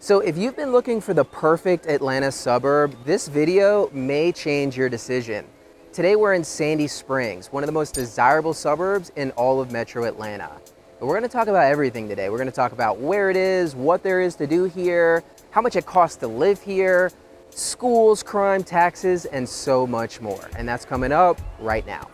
So if you've been looking for the perfect Atlanta suburb, this video may change your decision. Today we're in Sandy Springs, one of the most desirable suburbs in all of Metro Atlanta. But we're gonna talk about everything today. We're gonna talk about where it is, what there is to do here, how much it costs to live here, schools, crime, taxes, and so much more. And that's coming up right now.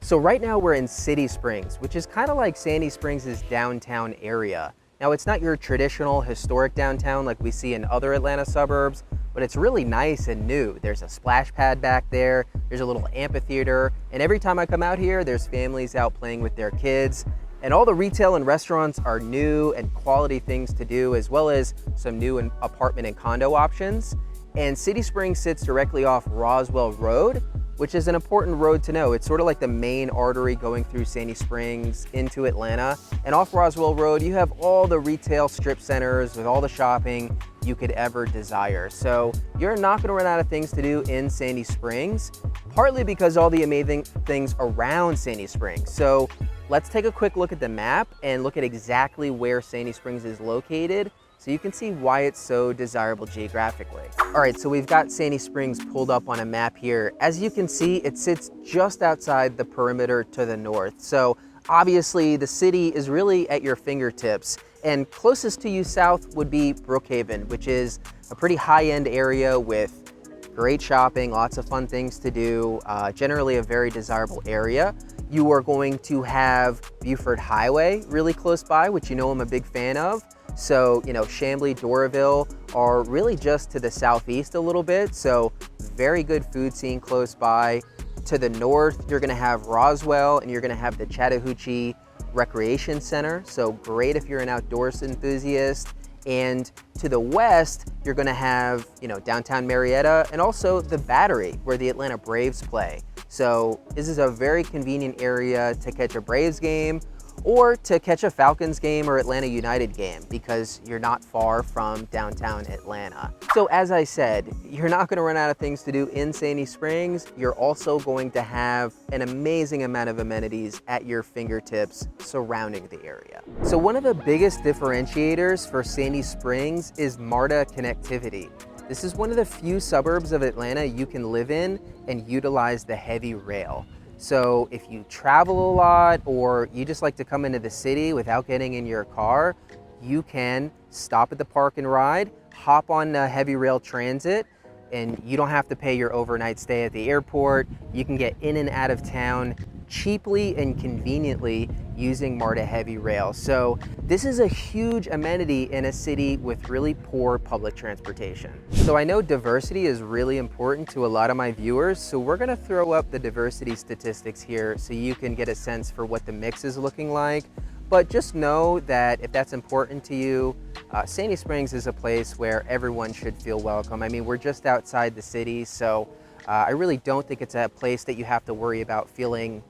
So right now we're in City Springs, which is kind of like Sandy Springs' downtown area. Now it's not your traditional historic downtown like we see in other Atlanta suburbs, but it's really nice and new. There's a splash pad back there, there's a little amphitheater, and every time I come out here, there's families out playing with their kids. And all the retail and restaurants are new and quality things to do, as well as some new apartment and condo options. And City Springs sits directly off Roswell Road, which is an important road to know. It's sort of like the main artery going through Sandy Springs into Atlanta. And off Roswell Road, you have all the retail strip centers with all the shopping you could ever desire. So you're not gonna run out of things to do in Sandy Springs, partly because all the amazing things around Sandy Springs. So let's take a quick look at the map and look at exactly where Sandy Springs is located, so you can see why it's so desirable geographically. All right, so we've got Sandy Springs pulled up on a map here. As you can see, it sits just outside the perimeter to the north. So obviously the city is really at your fingertips, and closest to you south would be Brookhaven, which is a pretty high-end area with great shopping, lots of fun things to do, generally a very desirable area. You are going to have Buford Highway really close by, which you know I'm a big fan of. So, you know, Chamblee, Doraville are really just to the southeast a little bit. So very good food scene close by. To the north, you're gonna have Roswell and you're gonna have the Chattahoochee Recreation Center. So great if you're an outdoors enthusiast. And to the west, you're gonna have, you know, downtown Marietta and also the Battery where the Atlanta Braves play. So this is a very convenient area to catch a Braves game or to catch a Falcons game or Atlanta United game because you're not far from downtown Atlanta. So as I said, you're not gonna run out of things to do in Sandy Springs. You're also going to have an amazing amount of amenities at your fingertips surrounding the area. So one of the biggest differentiators for Sandy Springs is MARTA connectivity. This is one of the few suburbs of Atlanta you can live in and utilize the heavy rail. So if you travel a lot or you just like to come into the city without getting in your car, you can stop at the park and ride, hop on heavy rail transit, and you don't have to pay your overnight stay at the airport. You can get in and out of town cheaply and conveniently using MARTA heavy rail. So this is a huge amenity in a city with really poor public transportation. So I know diversity is really important to a lot of my viewers, so we're gonna throw up the diversity statistics here so you can get a sense for what the mix is looking like. But just know that if that's important to you, Sandy Springs is a place where everyone should feel welcome. I mean, we're just outside the city, so I really don't think it's a place that you have to worry about feeling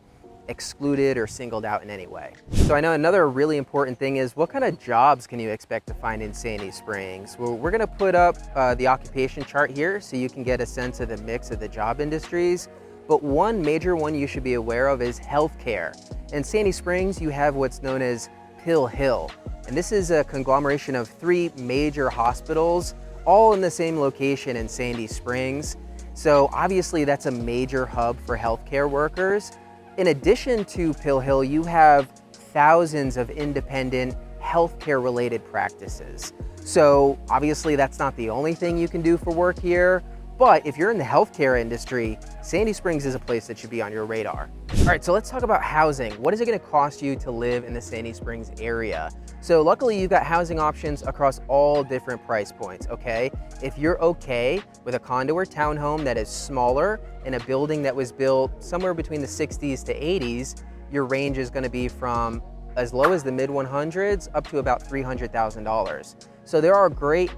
excluded or singled out in any way. So I know another really important thing is what kind of jobs can you expect to find in Sandy Springs? Well, we're gonna put up the occupation chart here so you can get a sense of the mix of the job industries. But one major one you should be aware of is healthcare. In Sandy Springs, you have what's known as Pill Hill. And this is a conglomeration of 3 major hospitals, all in the same location in Sandy Springs. So obviously that's a major hub for healthcare workers. In addition to Pill Hill, you have thousands of independent healthcare related practices. So obviously that's not the only thing you can do for work here, but if you're in the healthcare industry, Sandy Springs is a place that should be on your radar. All right, so let's talk about housing. What is it gonna cost you to live in the Sandy Springs area? So luckily you've got housing options across all different price points, okay? If you're okay with a condo or townhome that is smaller in a building that was built somewhere between the 60s to 80s, your range is gonna be from as low as the mid 100s up to about $300,000. So there are great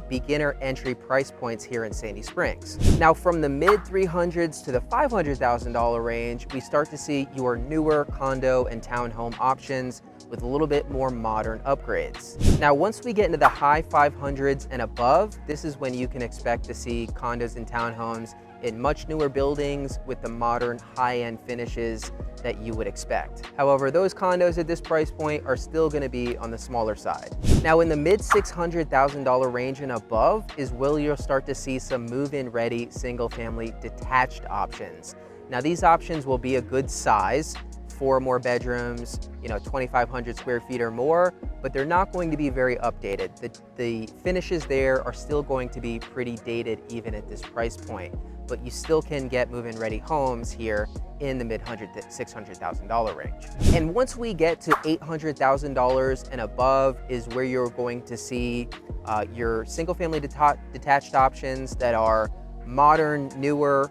beginner entry price points here in Sandy Springs. Now from the mid 300s to the $500,000 range, we start to see your newer condo and townhome options with a little bit more modern upgrades. Now, once we get into the high 500s and above, this is when you can expect to see condos and townhomes in much newer buildings with the modern high-end finishes that you would expect. However, those condos at this price point are still gonna be on the smaller side. Now in the mid $600,000 range and above is where you'll start to see some move-in ready single family detached options. Now these options will be a good size, 4 more bedrooms, 2,500 square feet or more, but they're not going to be very updated. The finishes there are still going to be pretty dated even at this price point, but you still can get move-in ready homes here in the mid $600,000 range. And once we get to $800,000 and above is where you're going to see your single family detached options that are modern, newer,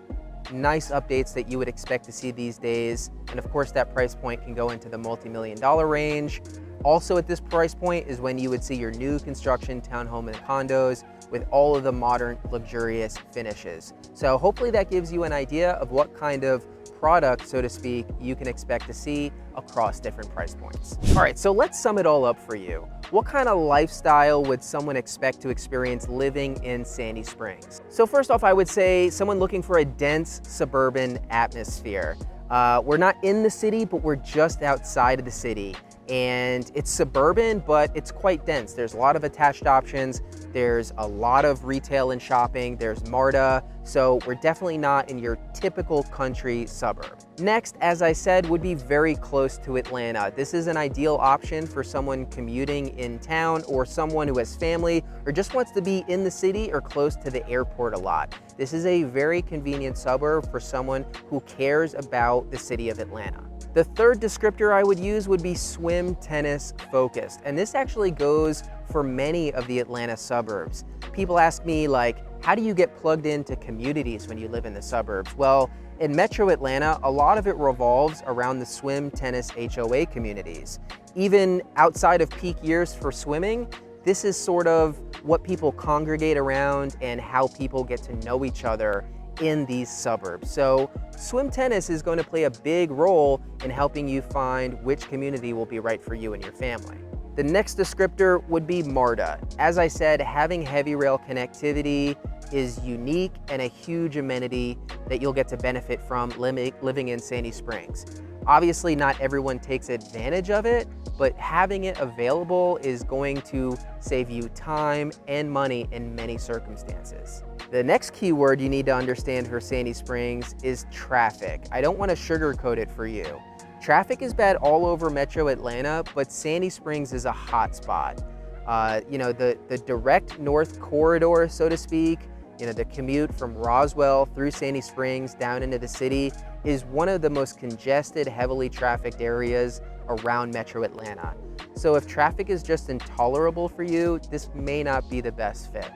nice updates that you would expect to see these days. And of course, that price point can go into the multi-million-dollar range. Also at this price point is when you would see your new construction townhome and condos with all of the modern, luxurious finishes. So hopefully that gives you an idea of what kind of product, so to speak, you can expect to see across different price points. All right, so let's sum it all up for you. What kind of lifestyle would someone expect to experience living in Sandy Springs? So first off, I would say someone looking for a dense suburban atmosphere. We're not in the city, but we're just outside of the city. And it's suburban, but it's quite dense. There's a lot of attached options. There's a lot of retail and shopping. There's MARTA. So we're definitely not in your typical country suburb. Next, as I said, would be very close to Atlanta. This is an ideal option for someone commuting in town or someone who has family or just wants to be in the city or close to the airport a lot. This is a very convenient suburb for someone who cares about the city of Atlanta. The third descriptor I would use would be swim tennis focused. And this actually goes for many of the Atlanta suburbs. People ask me like, how do you get plugged into communities when you live in the suburbs? Well, in Metro Atlanta, a lot of it revolves around the swim tennis HOA communities. Even outside of peak years for swimming, this is sort of what people congregate around and how people get to know each other in these suburbs. So swim tennis is going to play a big role in helping you find which community will be right for you and your family. The next descriptor would be MARTA. As I said, having heavy rail connectivity is unique and a huge amenity that you'll get to benefit from living in Sandy Springs. Obviously, not everyone takes advantage of it, but having it available is going to save you time and money in many circumstances. The next keyword you need to understand for Sandy Springs is traffic. I don't want to sugarcoat it for you. Traffic is bad all over Metro Atlanta, but Sandy Springs is a hot spot. The direct north corridor, so to speak, the commute from Roswell through Sandy Springs down into the city is one of the most congested, heavily trafficked areas around Metro Atlanta. So if traffic is just intolerable for you, this may not be the best fit.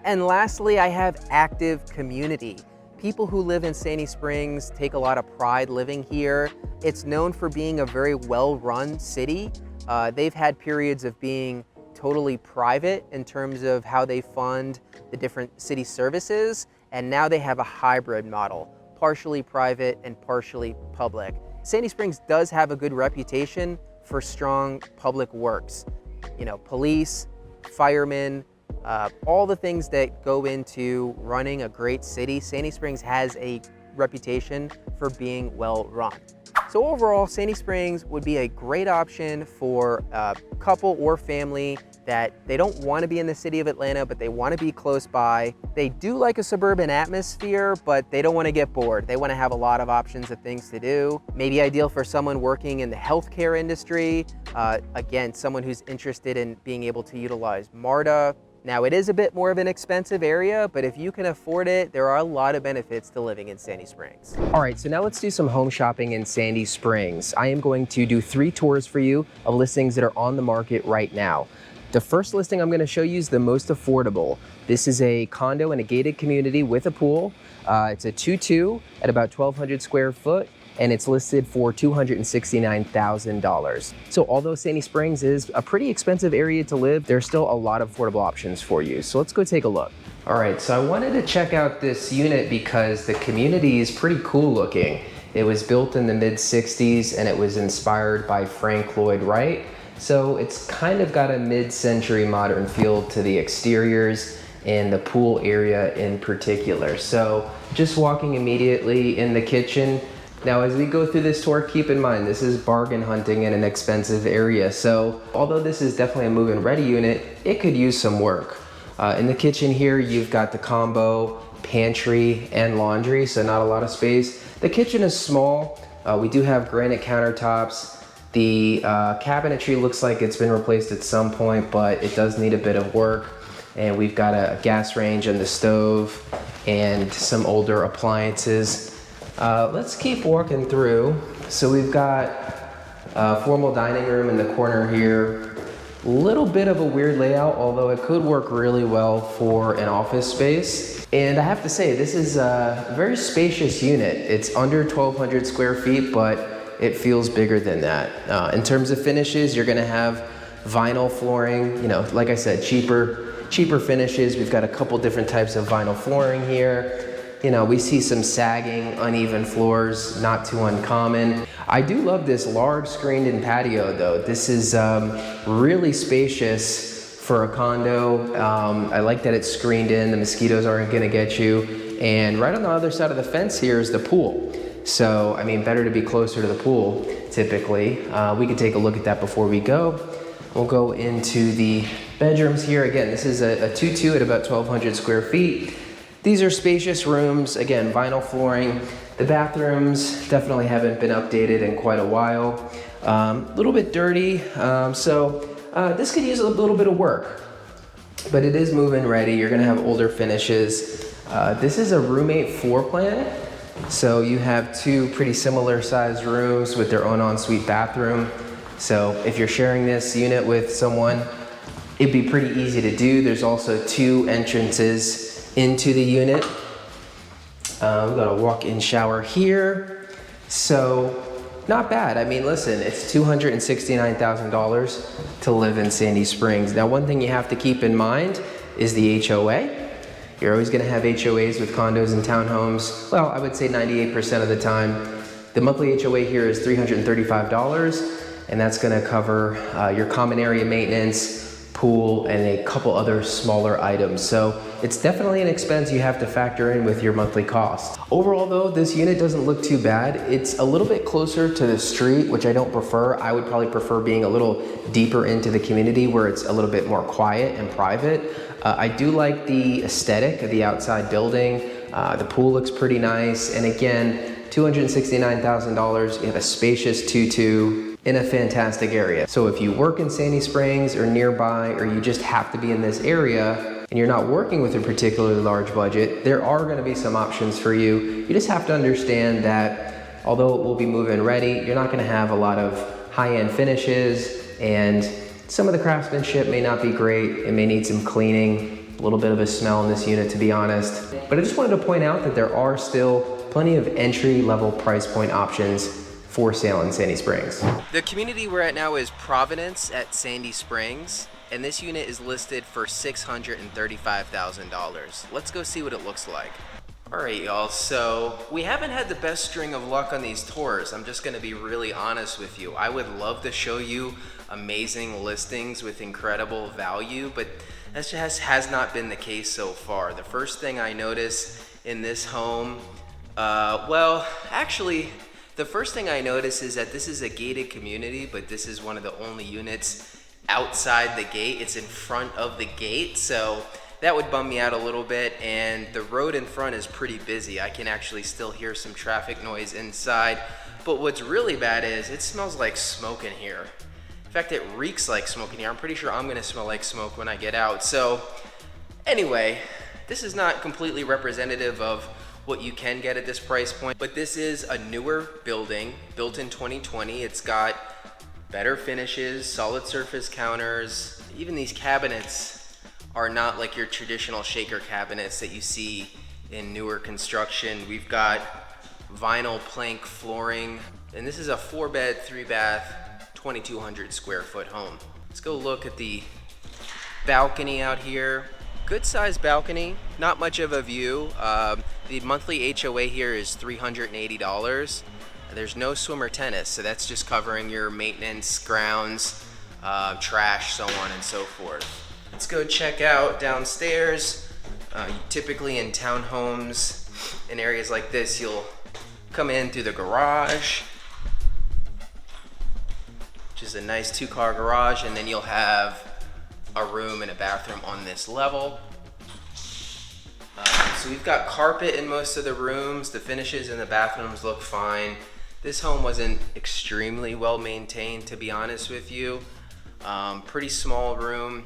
And lastly, I have active community. People who live in Sandy Springs take a lot of pride living here. It's known for being a very well-run city. They've had periods of being totally private in terms of how they fund the different city services, and now they have a hybrid model, partially private and partially public. Sandy Springs does have a good reputation for strong public works. Police, firemen, all the things that go into running a great city. Sandy Springs has a reputation for being well run. So overall, Sandy Springs would be a great option for a couple or family that they don't want to be in the city of Atlanta, but they want to be close by. They do like a suburban atmosphere, but they don't want to get bored. They want to have a lot of options of things to do. Maybe ideal for someone working in the healthcare industry. Again, someone who's interested in being able to utilize MARTA. Now, it is a bit more of an expensive area, but if you can afford it, there are a lot of benefits to living in Sandy Springs. All right, so now let's do some home shopping in Sandy Springs. I am going to do 3 tours for you of listings that are on the market right now. The first listing I'm going to show you is the most affordable. This is a condo in a gated community with a pool. It's a 2-2 at about 1,200 square foot, and it's listed for $269,000. So although Sandy Springs is a pretty expensive area to live, there's still a lot of affordable options for you. So let's go take a look. All right, so I wanted to check out this unit because the community is pretty cool looking. It was built in the mid-60s and it was inspired by Frank Lloyd Wright. So it's kind of got a mid-century modern feel to the exteriors and the pool area in particular. So just walking immediately in the kitchen, Now, as we go through this tour, keep in mind, this is bargain hunting in an expensive area. So although this is definitely a move-in ready unit, it could use some work. In the kitchen here, you've got the combo pantry and laundry, so not a lot of space. The kitchen is small. We do have granite countertops. The cabinetry looks like it's been replaced at some point, but it does need a bit of work. And we've got a gas range and the stove and some older appliances. Let's keep walking through. So we've got a formal dining room in the corner here. Little bit of a weird layout, although it could work really well for an office space. And I have to say, this is a very spacious unit. It's under 1,200 square feet, but it feels bigger than that. In terms of finishes, you're gonna have vinyl flooring, you know, like I said, cheaper finishes. We've got a couple different types of vinyl flooring here. You know, we see some sagging, uneven floors, not too uncommon. I do love this large screened-in patio though. This is really spacious for a condo. I like that it's screened in, the mosquitoes aren't gonna get you. And right on the other side of the fence here is the pool. So, I mean, better to be closer to the pool, typically. We can take a look at that before we go. We'll go into the bedrooms here. Again, this is a 2-2 at about 1,200 square feet. These are spacious rooms, again, vinyl flooring. The bathrooms definitely haven't been updated in quite a while. A little bit dirty, so this could use a little bit of work, but it is move-in ready. You're gonna have older finishes. This is a roommate floor plan. So you have two pretty similar sized rooms with their own ensuite bathroom. So if you're sharing this unit with someone, it'd be pretty easy to do. There's also two entrances into the unit. We've got a walk-in shower here. So not bad. I mean, listen, it's $269,000 to live in Sandy Springs. Now, one thing you have to keep in mind is the HOA. You're always gonna have HOAs with condos and townhomes. Well, I would say 98% of the time. The monthly HOA here is $335, and that's gonna cover your common area maintenance, pool, and a couple other smaller items. So it's definitely an expense you have to factor in with your monthly cost. Overall though, this unit doesn't look too bad. It's a little bit closer to the street, which I don't prefer. I would probably prefer being a little deeper into the community where it's a little bit more quiet and private. I do like the aesthetic of the outside building. The pool looks pretty nice. And again, $269,000, you have a spacious 2-2 in a fantastic area. So if you work in Sandy Springs or nearby, or you just have to be in this area and you're not working with a particularly large budget, there are gonna be some options for you. You just have to understand that although it will be move-in ready, you're not gonna have a lot of high-end finishes, and some of the craftsmanship may not be great. It may need some cleaning, a little bit of a smell in this unit, to be honest. But I just wanted to point out that there are still plenty of entry-level price point options for sale in Sandy Springs. The community we're at now is Providence at Sandy Springs, and this unit is listed for $635,000. Let's go see what it looks like. All right, y'all, so we haven't had the best string of luck on these tours. I'm just gonna be really honest with you. I would love to show you amazing listings with incredible value, but that just has not been the case so far. The first thing I notice in this home, well, actually, the first thing I notice is that this is a gated community, but this is one of the only units outside the gate. It's in front of the gate, so that would bum me out a little bit. And the road in front is pretty busy. I can actually still hear some traffic noise inside. But what's really bad is it smells like smoke in here. In fact, it reeks like smoke in here. I'm pretty sure I'm gonna smell like smoke when I get out. So anyway, this is not completely representative of what you can get at this price point, but this is a newer building, built in 2020. It's got better finishes, solid surface counters. Even these cabinets are not like your traditional shaker cabinets that you see in newer construction. We've got vinyl plank flooring, and this is a 4-bed, 3-bath, 2,200 square foot home. Let's go look at the balcony out here. Good sized balcony, not much of a view. The monthly HOA here is $380. There's no swim or tennis, so that's just covering your maintenance, grounds, trash, so on and so forth. Let's go check out downstairs. Typically in townhomes, in areas like this, you'll come in through the garage, which is a nice 2-car garage, and then you'll have a room and a bathroom on this level. So we've got carpet in most of the rooms. The finishes in the bathrooms look fine. This home wasn't extremely well maintained, to be honest with you. Pretty small room.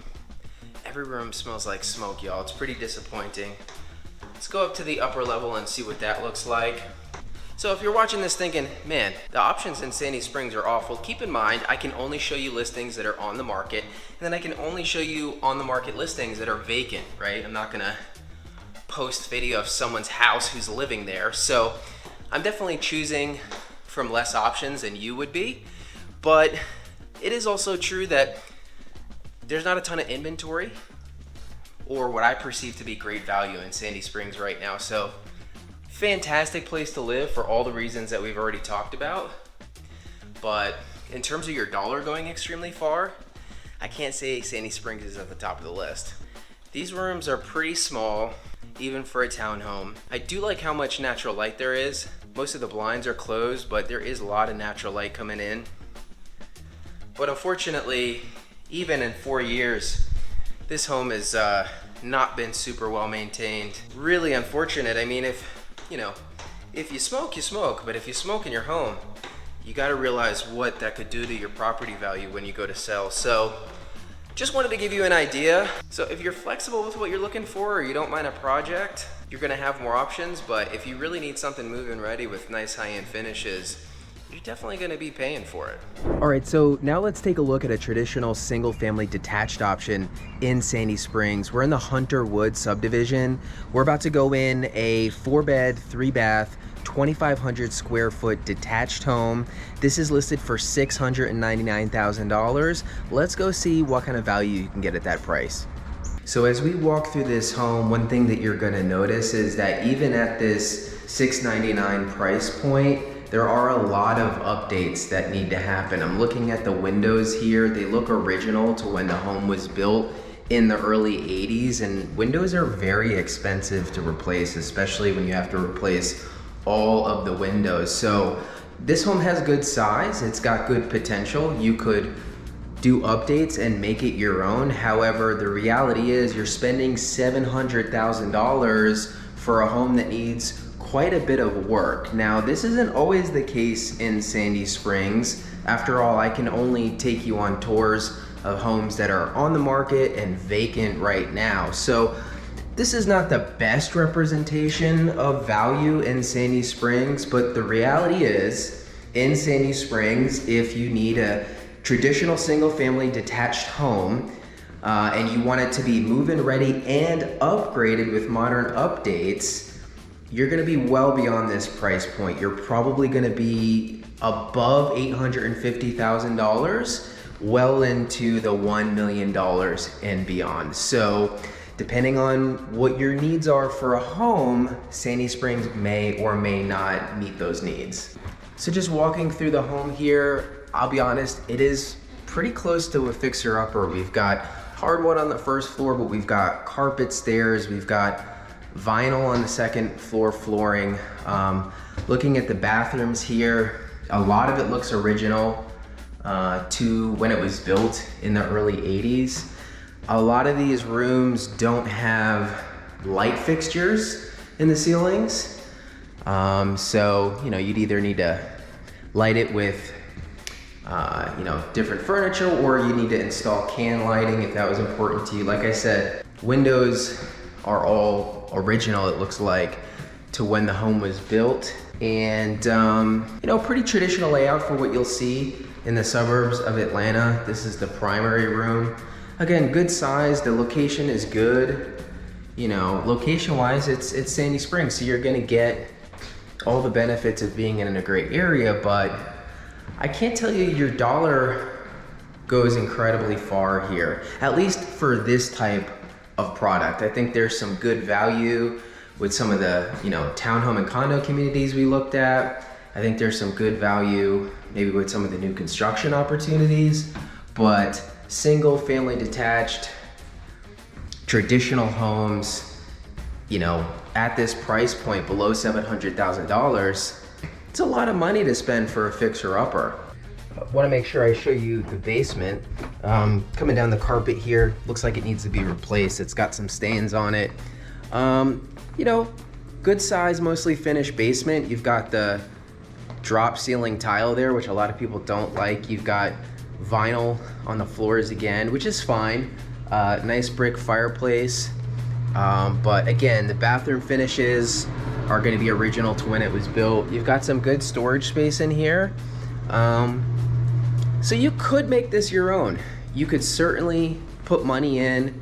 Every room smells like smoke, y'all. It's pretty disappointing. Let's go up to the upper level and see what that looks like. So if you're watching this thinking, man, the options in Sandy Springs are awful, keep in mind, I can only show you listings that are on the market, and then I can only show you on the market listings that are vacant, right? I'm not gonna post video of someone's house who's living there. So I'm definitely choosing from less options than you would be, but it is also true that there's not a ton of inventory or what I perceive to be great value in Sandy Springs right now. So fantastic place to live for all the reasons that we've already talked about. But in terms of your dollar going extremely far, I can't say Sandy Springs is at the top of the list. These rooms are pretty small, even for a townhome. I do like how much natural light there is. Most of the blinds are closed, but there is a lot of natural light coming in. But unfortunately, even in 4 years, this home has not been super well maintained. Really unfortunate. I mean, if you smoke, you smoke, but if you smoke in your home, you gotta realize what that could do to your property value when you go to sell. So just wanted to give you an idea. So if you're flexible with what you're looking for, or you don't mind a project, you're gonna have more options. But if you really need something move-in ready with nice high-end finishes, you're definitely gonna be paying for it. All right, so now let's take a look at a traditional single-family detached option in Sandy Springs. We're in the Hunter Woods subdivision. We're about to go in a 4-bed, 3-bath, 2,500 square foot detached home. This is listed for $699,000. Let's go see what kind of value you can get at that price. So as we walk through this home, one thing that you're gonna notice is that even at this $699 price point, there are a lot of updates that need to happen. I'm looking at the windows here. They look original to when the home was built in the early 80s, and windows are very expensive to replace, especially when you have to replace all of the windows. So this home has good size. It's got good potential. You could do updates and make it your own. However, the reality is you're spending $700,000 for a home that needs quite a bit of work. Now, this isn't always the case in Sandy Springs. After all, I can only take you on tours of homes that are on the market and vacant right now. So this is not the best representation of value in Sandy Springs, but the reality is in Sandy Springs, if you need a traditional single-family detached home and you want it to be move-in ready and upgraded with modern updates, you're gonna be well beyond this price point. You're probably gonna be above $850,000, well into the $1 million and beyond. So depending on what your needs are for a home, Sandy Springs may or may not meet those needs. So just walking through the home here, I'll be honest, it is pretty close to a fixer-upper. We've got hardwood on the first floor, but we've got carpet stairs, we've got vinyl on the second floor flooring. Looking at the bathrooms here, a lot of it looks original to when it was built in the early 80s. A lot of these rooms don't have light fixtures in the ceilings. So, you'd either need to light it with different furniture, or you need to install can lighting if that was important to you. Like I said, windows are all original, it looks like, to when the home was built. And pretty traditional layout for what you'll see in the suburbs of Atlanta. This is the primary room. Again, good size, the location is good. Location wise, it's Sandy Springs, so you're gonna get all the benefits of being in a great area, but I can't tell you your dollar goes incredibly far here, at least for this type of product. I think there's some good value with some of the townhome and condo communities we looked at. I think there's some good value maybe with some of the new construction opportunities, but single family detached traditional homes, at this price point below $700,000, It's a lot of money to spend for a fixer-upper. I want to make sure I show you the basement. Coming down the carpet here, looks like it needs to be replaced. It's got some stains on it. You know, good size, mostly finished basement. You've got the drop ceiling tile there, which a lot of people don't like. You've got vinyl on the floors again, which is fine. Nice brick fireplace. But again, the bathroom finishes are going to be original to when it was built. You've got some good storage space in here. So you could make this your own. You could certainly put money in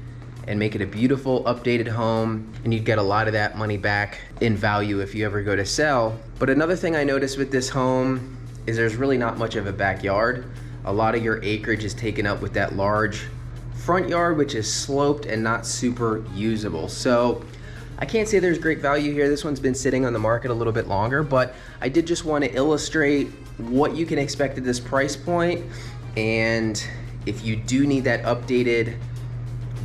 and make it a beautiful, updated home, and you'd get a lot of that money back in value if you ever go to sell. But another thing I noticed with this home is there's really not much of a backyard. A lot of your acreage is taken up with that large front yard, which is sloped and not super usable. So I can't say there's great value here. This one's been sitting on the market a little bit longer, but I did just want to illustrate what you can expect at this price point. And if you do need that updated,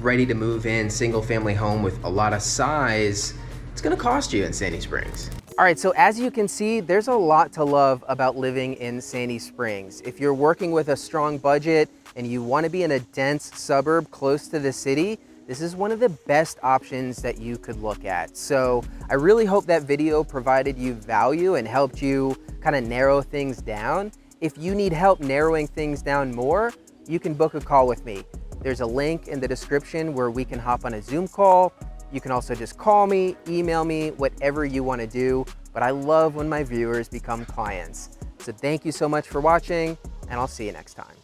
ready to move in single family home with a lot of size, it's gonna cost you in Sandy Springs. All right, so as you can see, there's a lot to love about living in Sandy Springs. If you're working with a strong budget and you want to be in a dense suburb close to the city, this is one of the best options that you could look at. So I really hope that video provided you value and helped you kind of narrow things down. If you need help narrowing things down more, you can book a call with me. There's a link in the description where we can hop on a Zoom call. You can also just call me, email me, whatever you want to do. But I love when my viewers become clients. So thank you so much for watching, and I'll see you next time.